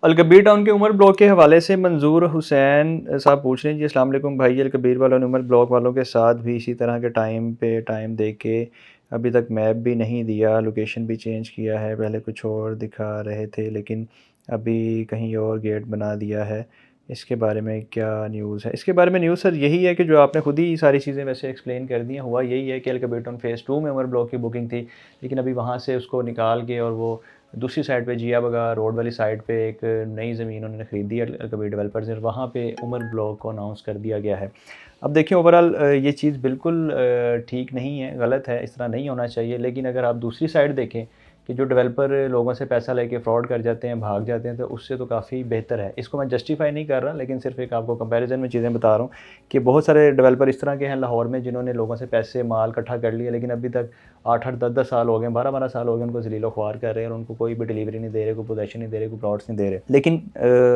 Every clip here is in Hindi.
अलकबीर टाउन के उमर ब्लॉक के हवाले से मंजूर हुसैन साहब पूछ रहे हैं जी, अस्सलाम वालेकुम भाई। अलकबीर वालों ने उमर ब्लॉक वालों के साथ भी इसी तरह के टाइम पे टाइम दे के अभी तक मैप भी नहीं दिया, लोकेशन भी चेंज किया है, पहले कुछ और दिखा रहे थे लेकिन अभी कहीं और गेट बना दिया है। इसके बारे में क्या न्यूज़ है? इसके बारे में न्यूज़ सर यही है कि जो आपने खुद ही सारी चीज़ें वैसे एक्सप्लेन कर दी हैं। हुआ यही है कि अलकबीर टाउन फ़ेज़ 2 में उमर ब्लॉक की बुकिंग थी, लेकिन अभी वहाँ से उसको निकाल के और वो दूसरी साइड पे जिया बगा रोड वाली साइड पे एक नई ज़मीन उन्होंने ख़रीदी है अलकबीर डेवलपर्स ने, वहाँ पे उमर ब्लॉक को अनाउंस कर दिया गया है। अब देखिए ओवरऑल ये चीज़ बिल्कुल ठीक नहीं है, गलत है, इस तरह नहीं होना चाहिए। लेकिन अगर आप दूसरी साइड देखें कि जो डेवलपर लोगों से पैसा लेके फ्रॉड कर जाते हैं, भाग जाते हैं, तो उससे तो काफ़ी बेहतर है। इसको मैं जस्टिफाई नहीं कर रहा, लेकिन सिर्फ़ एक आपको कंपैरिज़न में चीज़ें बता रहा हूँ कि बहुत सारे डेवलपर इस तरह के हैं लाहौर में जिन्होंने लोगों से पैसे माल इकट्ठा कर लिया, लेकिन अभी तक 8-8 10-10 साल हो गए, 12-12 साल हो गए उनको ज़लील-ओ-ख्वार कर रहे हैं और उनको कोई भी डिलीवरी नहीं दे रहे, कोई पोजेसन नहीं दे रहे, कोई प्लॉट्स नहीं दे रहे। लेकिन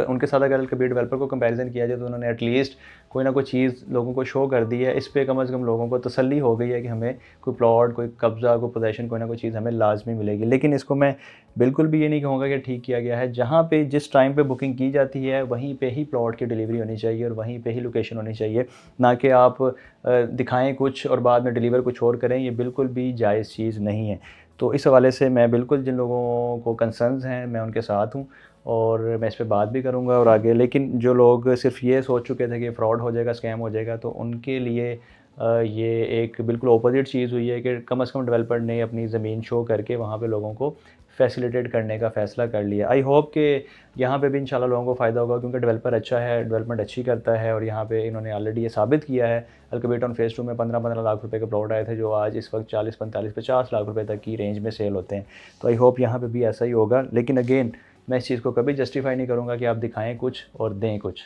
उनके साथ अगर कभी डेवलपर को कंपैरिज़न किया जाए तो उन्होंने एटलीस्ट कोई ना कोई चीज़ लोगों को शो कर दी है। इस पे कम से कम लोगों को तसल्ली हो गई है कि हमें कोई प्लॉट, कोई कब्ज़ा, कोई पोजेसन, कोई ना कोई चीज़ हमें लाज़मी मिलेगी। लेकिन इसको मैं बिल्कुल भी ये नहीं कहूँगा कि ठीक किया गया है। जहाँ पे जिस टाइम पे बुकिंग की जाती है वहीं पे ही प्लॉट की डिलीवरी होनी चाहिए और वहीं पे ही लोकेशन होनी चाहिए, ना कि आप दिखाएँ कुछ और बाद में डिलीवर कुछ और करें। ये बिल्कुल भी जायज़ चीज़ नहीं है। तो इस हवाले से मैं बिल्कुल जिन लोगों को कंसर्न्स हैं मैं उनके साथ हूँ और मैं इस पे बात भी करूँगा और आगे। लेकिन जो लोग सिर्फ़ ये सोच चुके थे कि फ्रॉड हो जाएगा, स्कैम हो जाएगा, तो उनके लिए ये एक बिल्कुल अपोज़िट चीज़ हुई है कि कम से कम डेवलपर ने अपनी ज़मीन शो करके वहाँ पे लोगों को फैसिलिटेट करने का फ़ैसला कर लिया। आई होप कि यहाँ पे भी इंशाल्लाह लोगों को फ़ायदा होगा क्योंकि डेवलपर अच्छा है, डेवलपमेंट अच्छी करता है और यहाँ पे इन्होंने ऑलरेडी ये साबित किया है। अलकबीर टाउन फ़ेज़ 2 में 15-15 लाख रुपए के प्लॉट आए थे जो आज इस वक्त 40, 45, 50 लाख रुपए तक की रेंज में सेल होते हैं। तो आई होप यहाँ पे भी ऐसा ही होगा। लेकिन अगेन मैं इस चीज़ को कभी जस्टिफ़ाई नहीं करूँगा कि आप दिखाएँ कुछ और दें कुछ।